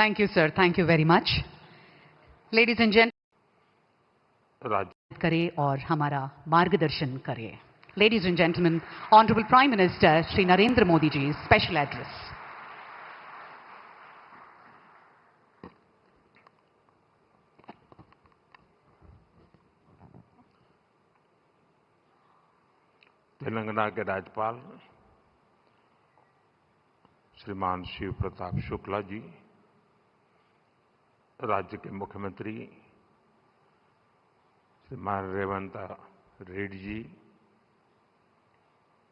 Thank you, sir. Thank you very much. Ladies and gentlemen, करें और हमारा मार्गदर्शन करें. Ladies and gentlemen, Honorable Prime Minister Shri Narendra Modi ji's special address. Telangana के राज्यपाल श्रीमान शिव प्रताप शुक्ला जी, राज्य के मुख्यमंत्री श्रीमान रेवंत रेड्डी जी,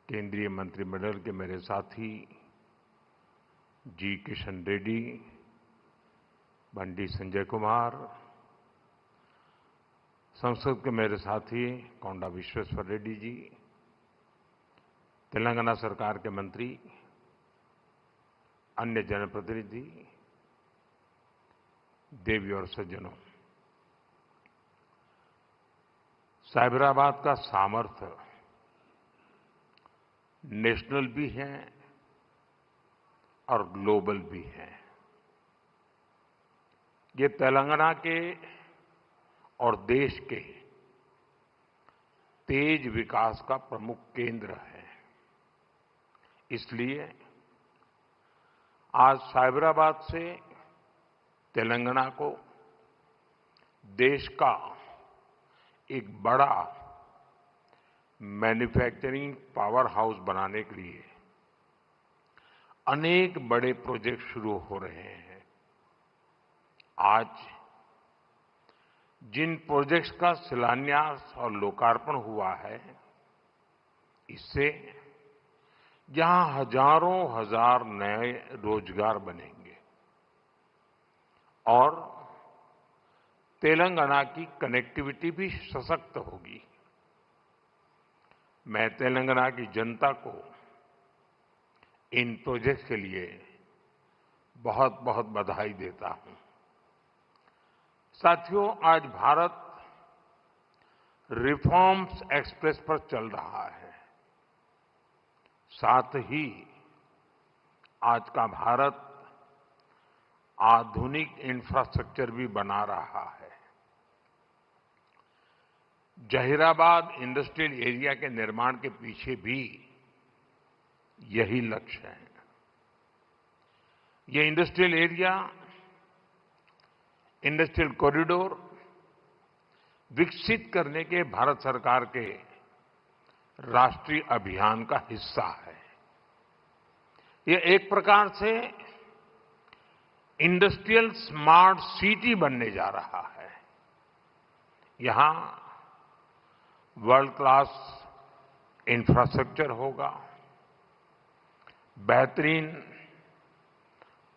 केंद्रीय मंत्रिमंडल के मेरे साथी जी किशन रेड्डी, बंडी संजय कुमार, संसद के मेरे साथी कोंडा विश्वेश्वर रेड्डी जी, तेलंगाना सरकार के मंत्री, अन्य जनप्रतिनिधि, देवी और सज्जनों, साइबराबाद का सामर्थ्य नेशनल भी है और ग्लोबल भी है। ये तेलंगाना के और देश के तेज विकास का प्रमुख केंद्र है। इसलिए आज साइबराबाद से तेलंगाना को देश का एक बड़ा मैन्युफैक्चरिंग पावर हाउस बनाने के लिए अनेक बड़े प्रोजेक्ट शुरू हो रहे हैं। आज जिन प्रोजेक्ट्स का शिलान्यास और लोकार्पण हुआ है, इससे यहां हजारों हजार नए रोजगार बनेंगे और तेलंगाना की कनेक्टिविटी भी सशक्त होगी। मैं तेलंगाना की जनता को इन प्रोजेक्ट्स के लिए बहुत बहुत बधाई देता हूं। साथियों, आज भारत रिफॉर्म्स एक्सप्रेस पर चल रहा है। साथ ही आज का भारत आधुनिक इंफ्रास्ट्रक्चर भी बना रहा है। जहीराबाद इंडस्ट्रियल एरिया के निर्माण के पीछे भी यही लक्ष्य है। ये इंडस्ट्रियल एरिया, इंडस्ट्रियल कॉरिडोर विकसित करने के भारत सरकार के राष्ट्रीय अभियान का हिस्सा है। ये एक प्रकार से इंडस्ट्रियल स्मार्ट सिटी बनने जा रहा है। यहां वर्ल्ड क्लास इंफ्रास्ट्रक्चर होगा, बेहतरीन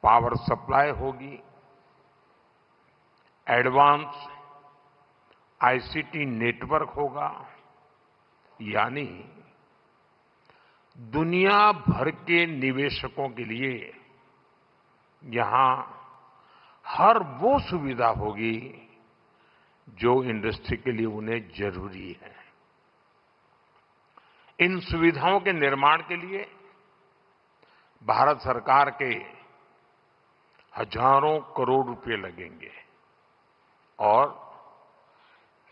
पावर सप्लाई होगी, एडवांस आईसीटी नेटवर्क होगा, यानी दुनिया भर के निवेशकों के लिए यहां हर वो सुविधा होगी जो इंडस्ट्री के लिए उन्हें जरूरी है। इन सुविधाओं के निर्माण के लिए भारत सरकार के हजारों करोड़ रुपए लगेंगे और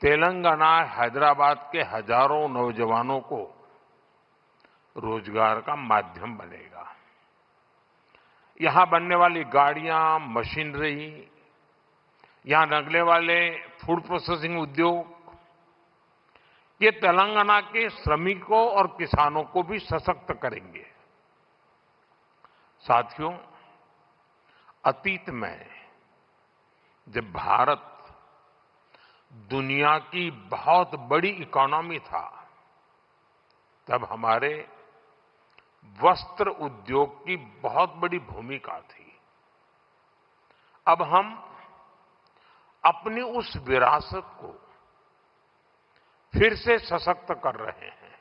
तेलंगाना, हैदराबाद के हजारों नौजवानों को रोजगार का माध्यम बनेगा। यहां बनने वाली गाड़ियां, मशीनरी, यहां लगने वाले फूड प्रोसेसिंग उद्योग, ये तेलंगाना के श्रमिकों और किसानों को भी सशक्त करेंगे। साथियों, अतीत में जब भारत दुनिया की बहुत बड़ी इकोनॉमी था, तब हमारे वस्त्र उद्योग की बहुत बड़ी भूमिका थी। अब हम अपनी उस विरासत को फिर से सशक्त कर रहे हैं।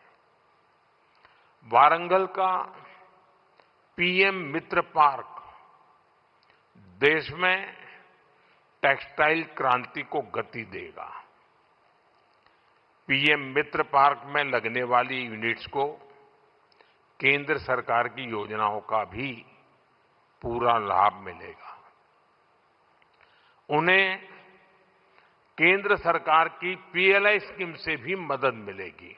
वारंगल का पीएम मित्र पार्क देश में टेक्सटाइल क्रांति को गति देगा। पीएम मित्र पार्क में लगने वाली यूनिट्स को केंद्र सरकार की योजनाओं का भी पूरा लाभ मिलेगा। उन्हें केंद्र सरकार की पीएलआई स्कीम से भी मदद मिलेगी।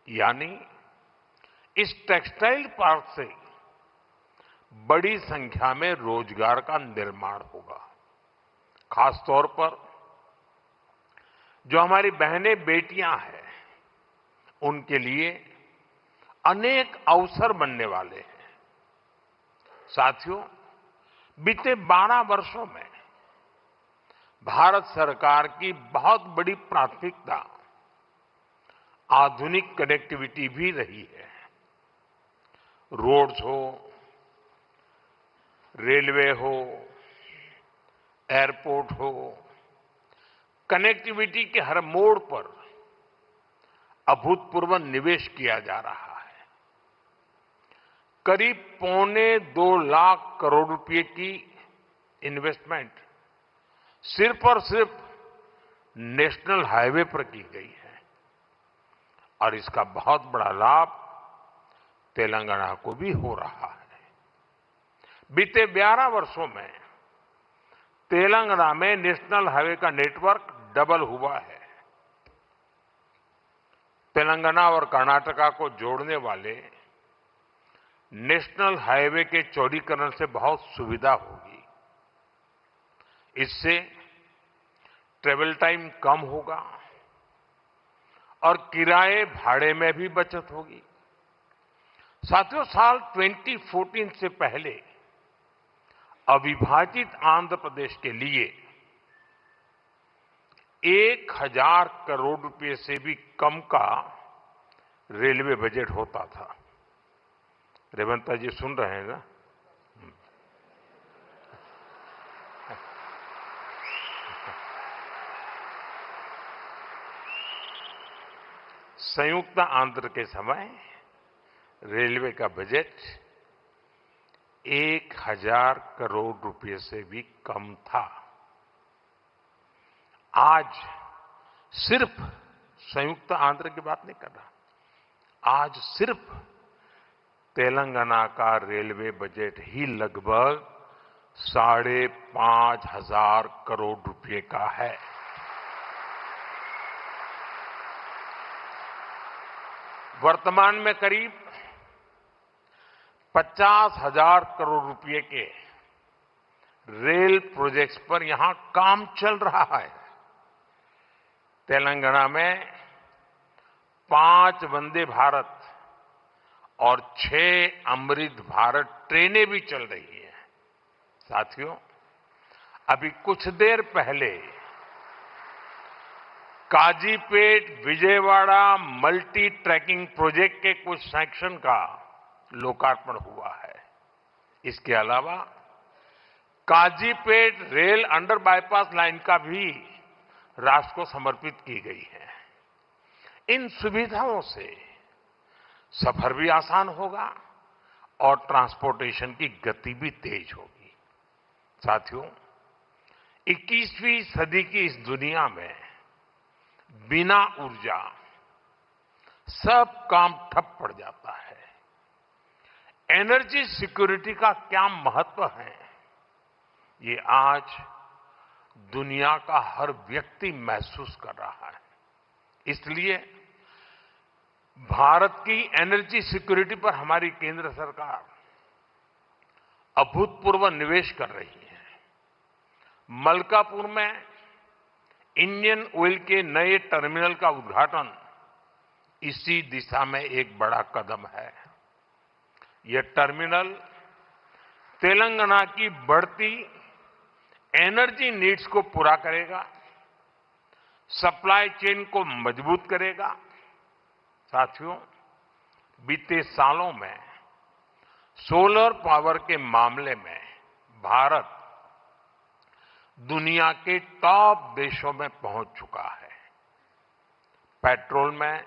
यानी इस टेक्सटाइल पार्क से बड़ी संख्या में रोजगार का निर्माण होगा। खासतौर पर जो हमारी बहनें बेटियां हैं, उनके लिए अनेक अवसर बनने वाले हैं। साथियों, बीते 12 वर्षों में भारत सरकार की बहुत बड़ी प्राथमिकता आधुनिक कनेक्टिविटी भी रही है। रोड्स हो, रेलवे हो, एयरपोर्ट हो, कनेक्टिविटी के हर मोड़ पर अभूतपूर्व निवेश किया जा रहा है। करीब 2.25 लाख करोड़ रुपए की इन्वेस्टमेंट सिर्फ और सिर्फ नेशनल हाईवे पर की गई है और इसका बहुत बड़ा लाभ तेलंगाना को भी हो रहा है। बीते 12 वर्षों में तेलंगाना में नेशनल हाईवे का नेटवर्क डबल हुआ है। तेलंगाना और कर्नाटका को जोड़ने वाले नेशनल हाईवे के चौड़ीकरण से बहुत सुविधा होगी। इससे ट्रेवल टाइम कम होगा और किराए भाड़े में भी बचत होगी। साथियों, साल 2014 से पहले अविभाजित आंध्र प्रदेश के लिए 1000 करोड़ रुपए से भी कम का रेलवे बजट होता था। रेवंता जी सुन रहे हैं ना? संयुक्त आंध्र के समय रेलवे का बजट 1000 करोड़ रुपए से भी कम था। आज सिर्फ संयुक्त आंध्र की बात नहीं कर रहा, आज सिर्फ तेलंगाना का रेलवे बजट ही लगभग 5,500 करोड़ रुपए का है। वर्तमान में करीब 50,000 करोड़ रुपए के रेल प्रोजेक्ट्स पर यहां काम चल रहा है। तेलंगाना में 5 वंदे भारत और 6 अमृत भारत ट्रेनें भी चल रही हैं। साथियों, अभी कुछ देर पहले Kazipet Vijayawada multi tracking project के कुछ सेक्शन का लोकार्पण हुआ है। इसके अलावा Kazipet rail under bypass line का भी राष्ट्र को समर्पित की गई है। इन सुविधाओं से सफर भी आसान होगा और ट्रांसपोर्टेशन की गति भी तेज होगी। साथियों, 21वीं सदी की इस दुनिया में बिना ऊर्जा सब काम ठप पड़ जाता है। एनर्जी सिक्योरिटी का क्या महत्व है, ये आज दुनिया का हर व्यक्ति महसूस कर रहा है। इसलिए भारत की एनर्जी सिक्योरिटी पर हमारी केंद्र सरकार अभूतपूर्व निवेश कर रही है। मलकापुर में इंडियन ऑयल के नए टर्मिनल का उद्घाटन इसी दिशा में एक बड़ा कदम है। यह टर्मिनल तेलंगाना की बढ़ती एनर्जी नीड्स को पूरा करेगा, सप्लाई चेन को मजबूत करेगा। साथियों, बीते सालों में सोलर पावर के मामले में भारत दुनिया के टॉप देशों में पहुंच चुका है। पेट्रोल में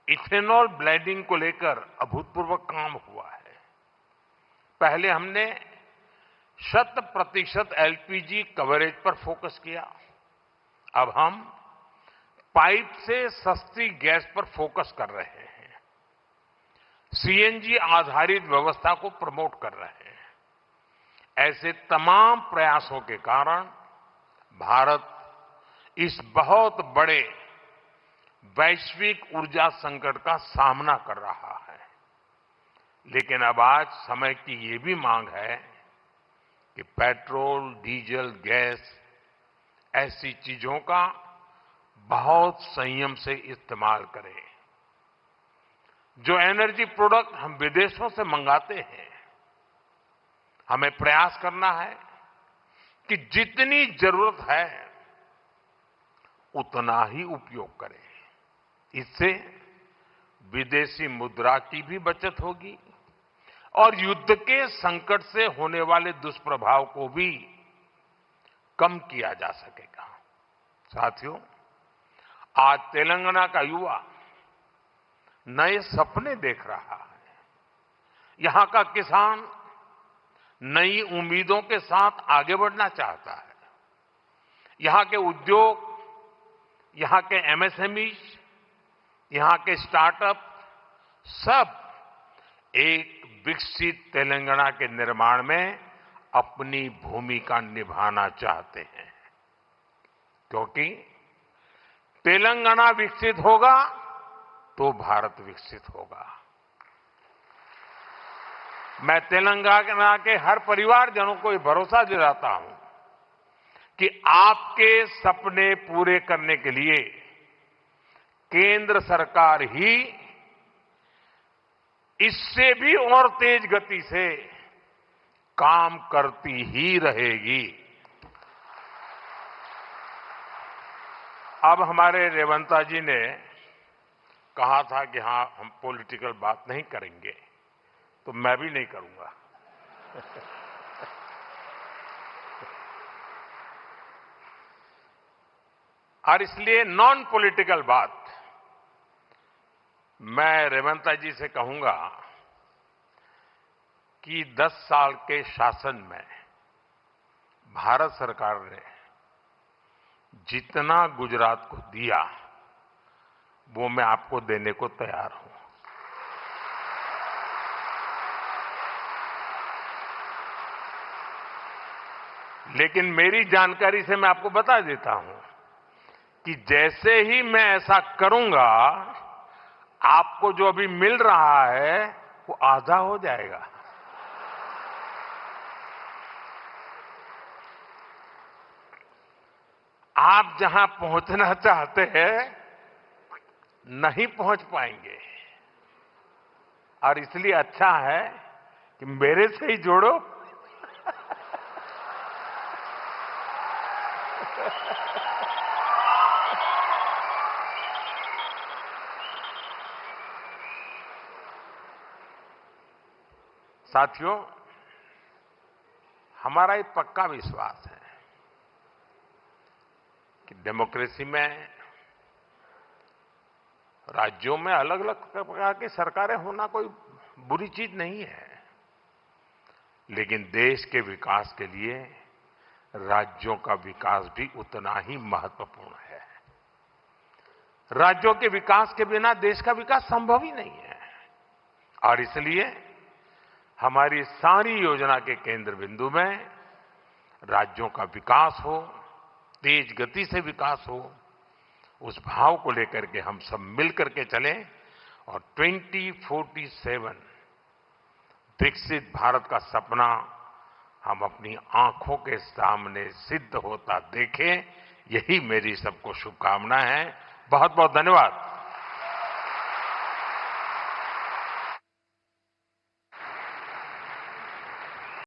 इथेनॉल ब्लेंडिंग को लेकर अभूतपूर्व काम हुआ है। पहले हमने 100% एलपीजी कवरेज पर फोकस किया, अब हम पाइप से सस्ती गैस पर फोकस कर रहे हैं। सीएनजी आधारित व्यवस्था को प्रमोट कर रहे हैं। ऐसे तमाम प्रयासों के कारण भारत इस बहुत बड़े वैश्विक ऊर्जा संकट का सामना कर रहा है। लेकिन अब आज समय की ये भी मांग है कि पेट्रोल, डीजल, गैस ऐसी चीजों का बहुत संयम से इस्तेमाल करें। जो एनर्जी प्रोडक्ट हम विदेशों से मंगाते हैं, हमें प्रयास करना है कि जितनी जरूरत है उतना ही उपयोग करें। इससे विदेशी मुद्रा की भी बचत होगी और युद्ध के संकट से होने वाले दुष्प्रभाव को भी कम किया जा सकेगा। साथियों, आज तेलंगाना का युवा नए सपने देख रहा है। यहां का किसान नई उम्मीदों के साथ आगे बढ़ना चाहता है। यहां के उद्योग, यहां के एमएसएमईज, यहां के स्टार्टअप सब एक विकसित तेलंगाना के निर्माण में अपनी भूमिका निभाना चाहते हैं, क्योंकि तेलंगाना विकसित होगा तो भारत विकसित होगा। मैं तेलंगाना के हर परिवारजनों को ये भरोसा दिलाता हूं कि आपके सपने पूरे करने के लिए केंद्र सरकार ही इससे भी और तेज गति से काम करती ही रहेगी। अब हमारे रेवंता जी ने कहा था कि हां, हम पॉलिटिकल बात नहीं करेंगे, तो मैं भी नहीं करूंगा। और इसलिए नॉन पॉलिटिकल बात मैं रेवंता जी से कहूंगा कि 10 साल के शासन में भारत सरकार ने जितना गुजरात को दिया वो मैं आपको देने को तैयार हूं। लेकिन मेरी जानकारी से मैं आपको बता देता हूं कि जैसे ही मैं ऐसा करूंगा, आपको जो अभी मिल रहा है वो आधा हो जाएगा। आप जहां पहुंचना चाहते हैं नहीं पहुंच पाएंगे, और इसलिए अच्छा है कि मेरे से ही जोड़ो। साथियों, हमारा एक पक्का विश्वास है कि डेमोक्रेसी में राज्यों में अलग अलग प्रकार की सरकारें होना कोई बुरी चीज नहीं है, लेकिन देश के विकास के लिए राज्यों का विकास भी उतना ही महत्वपूर्ण है। राज्यों के विकास के बिना देश का विकास संभव ही नहीं है, और इसलिए हमारी सारी योजना के केंद्र बिंदु में राज्यों का विकास हो, तेज गति से विकास हो, उस भाव को लेकर के हम सब मिलकर के चलें और 2047 विकसित भारत का सपना हम अपनी आंखों के सामने सिद्ध होता देखें। यही मेरी सबको शुभकामना है। बहुत बहुत धन्यवाद।